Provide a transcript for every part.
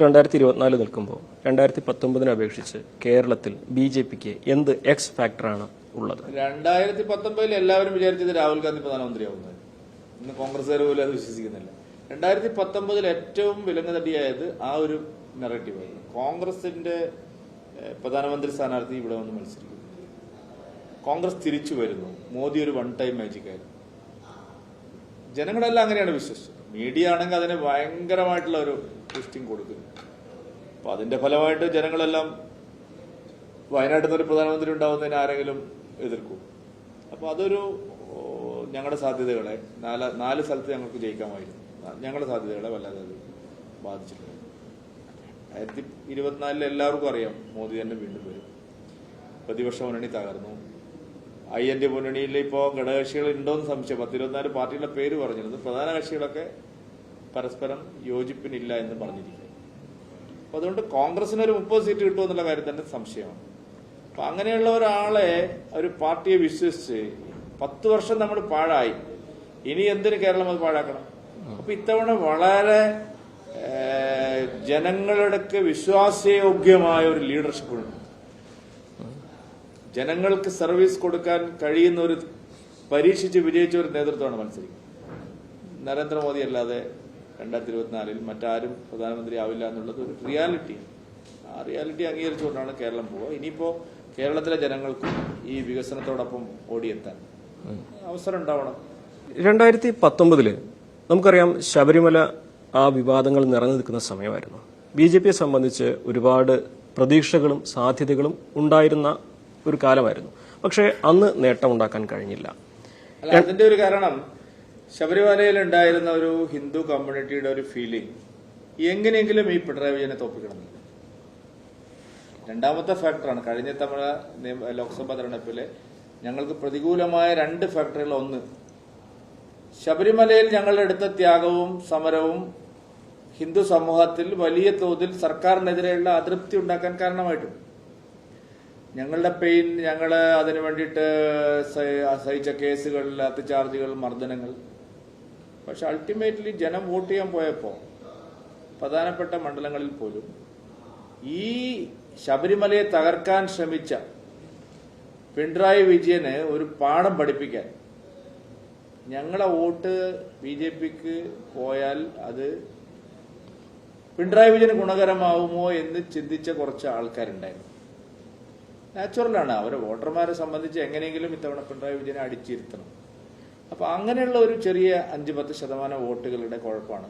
2024 നിൽക്കുമ്പോൾ 2019 അപേക്ഷിച്ച് കേരളത്തിൽ ബി.ജെ.പിക്ക് എന്ത് എക്സ് ഫാക്ടറാണ് ഉള്ളത്? 2019 എല്ലാവരും വിചാരിച്ചത് രാഹുൽ ഗാന്ധി പ്രധാനമന്ത്രിയാവുന്നത്. ഇന്ന് കോൺഗ്രസ്സുകാർ പോലും അത് വിശ്വസിക്കുന്നില്ല. 2019 ഏറ്റവും വിലങ്ങ് തട്ടിയായത് ആ ഒരു നെറേറ്റീവായിരുന്നു. കോൺഗ്രസിന്റെ പ്രധാനമന്ത്രി സ്ഥാനാർത്ഥി ഇവിടെ വന്ന് മത്സരിക്കുന്നു, കോൺഗ്രസ് തിരിച്ചു വരുന്നു, മോദി ഒരു വൺ ടൈം മാജിക് ആയിരുന്നു. ജനങ്ങളെല്ലാം അങ്ങനെയാണ് വിശ്വസിച്ചത്. മീഡിയ ആണെങ്കിൽ അതിന് ഭയങ്കരമായിട്ടുള്ള ഒരു ബൂസ്റ്റിംഗ് കൊടുക്കുന്നു. അപ്പൊ അതിന്റെ ഫലമായിട്ട് ജനങ്ങളെല്ലാം വയനാട്ടിൽ നിന്ന് ഒരു പ്രധാനമന്ത്രി ഉണ്ടാവുന്നതിന് ആരെങ്കിലും എതിർക്കും. അപ്പൊ അതൊരു ഞങ്ങളുടെ സാധ്യതകളെ നാല് സ്ഥലത്ത് ഞങ്ങൾക്ക് ജയിക്കാമായിരുന്നു. ഞങ്ങളുടെ സാധ്യതകളെ വല്ലാതെ അത് ബാധിച്ചിട്ടുണ്ട്. 2024 എല്ലാവർക്കും അറിയാം മോദി തന്നെ വീണ്ടും വരും. പ്രതിപക്ഷ മുന്നണി തകർന്നു. IND മുന്നണിയിൽ ഇപ്പോൾ ഘടകകക്ഷികൾ ഉണ്ടോയെന്ന് സംശയം. 10-24 പാർട്ടികളുടെ പേര് പറഞ്ഞിരുന്നു. പ്രധാന കക്ഷികളൊക്കെ പരസ്പരം യോജിപ്പിനില്ല എന്ന് പറഞ്ഞിരിക്കുക. അപ്പൊ അതുകൊണ്ട് കോൺഗ്രസിന് ഒരു 30 സീറ്റ് കിട്ടുമെന്നുള്ള കാര്യം തന്നെ സംശയമാണ്. അപ്പൊ അങ്ങനെയുള്ള ഒരാളെ ഒരു പാർട്ടിയെ വിശ്വസിച്ച് 10 വർഷം നമ്മൾ പാഴായി. ഇനി എന്തിന് കേരളം അത് പാഴാക്കണം? അപ്പൊ ഇത്തവണ വളരെ ജനങ്ങളുടെ വിശ്വാസയോഗ്യമായ ഒരു ലീഡർഷിപ്പ് ഉണ്ട്. ജനങ്ങൾക്ക് സർവീസ് കൊടുക്കാൻ കഴിയുന്ന ഒരു പരീക്ഷിച്ച് വിജയിച്ച ഒരു നേതൃത്വമാണ് മത്സരിക്കുന്നത്. നരേന്ദ്രമോദി അല്ലാതെ 2024 മറ്റാരും പ്രധാനമന്ത്രി ആവില്ല എന്നുള്ളത് ഒരു റിയാലിറ്റിയാണ്. ആ റിയാലിറ്റി അംഗീകരിച്ചുകൊണ്ടാണ് കേരളം പോവുക. ഇനിയിപ്പോ കേരളത്തിലെ ജനങ്ങൾക്കും ഈ വികസനത്തോടൊപ്പം ഓടിയെത്താൻ അവസരം ഉണ്ടാവണം. 2019 നമുക്കറിയാം, ശബരിമല ആ വിവാദങ്ങൾ നിറഞ്ഞു നിൽക്കുന്ന സമയമായിരുന്നു. ബി.ജെ.പിയെ സംബന്ധിച്ച് ഒരുപാട് പ്രതീക്ഷകളും സാധ്യതകളും ഉണ്ടായിരുന്ന ഒരു കാലമായിരുന്നു. പക്ഷേ അന്ന് നേട്ടമുണ്ടാക്കാൻ കഴിഞ്ഞില്ല. അതിന്റെ ഒരു കാരണം ശബരിമലയിൽ ഉണ്ടായിരുന്ന ഒരു ഹിന്ദു കമ്മ്യൂണിറ്റിയുടെ ഒരു ഫീലിംഗ് എങ്ങനെയെങ്കിലും ഈ പിണറായി വിജയനെ തോപ്പിക്കണം. രണ്ടാമത്തെ ഫാക്ടറാണ് കഴിഞ്ഞ തവണ ലോക്സഭാ തെരഞ്ഞെടുപ്പിലെ ഞങ്ങൾക്ക് പ്രതികൂലമായ 2 ഫാക്ടറുകൾ. ഒന്ന്, ശബരിമലയിൽ ഞങ്ങൾ എടുത്ത ത്യാഗവും സമരവും ഹിന്ദു സമൂഹത്തിൽ വലിയ തോതിൽ സർക്കാരിനെതിരെയുള്ള അതൃപ്തി ഉണ്ടാക്കാൻ കാരണമായിട്ടുണ്ട്. ഞങ്ങളുടെ പെയിൻ, ഞങ്ങള് അതിനു വേണ്ടിയിട്ട് സഹിച്ച കേസുകൾ, അത്യാചാർജുകൾ, മർദ്ദനങ്ങൾ. പക്ഷെ അൾട്ടിമേറ്റ്ലി ജനം വോട്ട് ചെയ്യാൻ പോയപ്പോൾ പ്രധാനപ്പെട്ട മണ്ഡലങ്ങളിൽ പോലും ഈ ശബരിമലയെ തകർക്കാൻ ശ്രമിച്ച പിണറായി വിജയന് ഒരു പാഠം പഠിപ്പിക്കാൻ ഞങ്ങളെ വോട്ട് ബി.ജെ.പിക്ക് പോയാൽ അത് പിണറായി വിജയന് ഗുണകരമാവുമോ എന്ന് ചിന്തിച്ച കുറച്ച് ആൾക്കാരുണ്ടായിരുന്നു. നാച്ചുറലാണ്, അവരെ വോട്ടർമാരെ സംബന്ധിച്ച് എങ്ങനെയെങ്കിലും ഇത്തവണ പിണറായി വിജയനെ അടിച്ചിരുത്തണം. അപ്പൊ അങ്ങനെയുള്ള ഒരു ചെറിയ 5-10% വോട്ടുകളുടെ കുഴപ്പമാണ്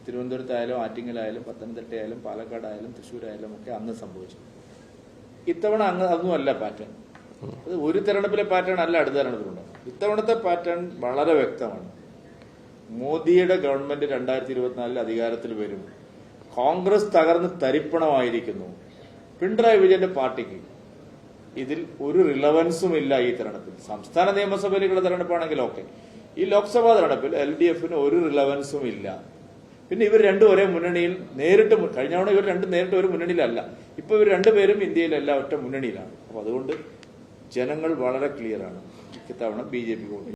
തിരുവനന്തപുരത്തായാലും ആറ്റിങ്ങലായാലും പത്തനംതിട്ടയായാലും പാലക്കാടായാലും തൃശ്ശൂരായാലും ഒക്കെ അന്ന് സംഭവിച്ചത്. ഇത്തവണ അതൊന്നുമല്ല പാറ്റേൺ. അത് ഒരു തെരഞ്ഞെടുപ്പിലെ പാറ്റേൺ അല്ല അടുത്ത തെരഞ്ഞെടുപ്പിലുണ്ടാവും. ഇത്തവണത്തെ പാറ്റേൺ വളരെ വ്യക്തമാണ്. മോദിയുടെ ഗവൺമെന്റ് 2024 അധികാരത്തിൽ വരും. കോൺഗ്രസ് തകർന്ന് തരിപ്പണമായിരിക്കുന്നു. പിണറായി വിജയന്റെ പാർട്ടിക്ക് ഇതിൽ ഒരു റിലവൻസും ഇല്ല. ഈ തെരഞ്ഞെടുപ്പിൽ സംസ്ഥാന നിയമസഭയിലേക്കുള്ള തെരഞ്ഞെടുപ്പാണെങ്കിൽ ഓക്കെ, ഈ ലോക്സഭാ തെരഞ്ഞെടുപ്പിൽ LDFന് ഒരു റിലവൻസും ഇല്ല. പിന്നെ ഇവർ രണ്ടും ഒരേ മുന്നണിയിൽ നേരിട്ട്, കഴിഞ്ഞ തവണ ഇവർ രണ്ടും നേരിട്ട് ഒരു മുന്നണിയിലല്ല. ഇപ്പൊ ഇവർ രണ്ടുപേരും ഇന്ത്യയിലല്ല, ഒറ്റ മുന്നണിയിലാണ്. അപ്പൊ അതുകൊണ്ട് ജനങ്ങൾ വളരെ ക്ലിയർ ആണ്. ഇത്തവണ ബി.ജെ.പി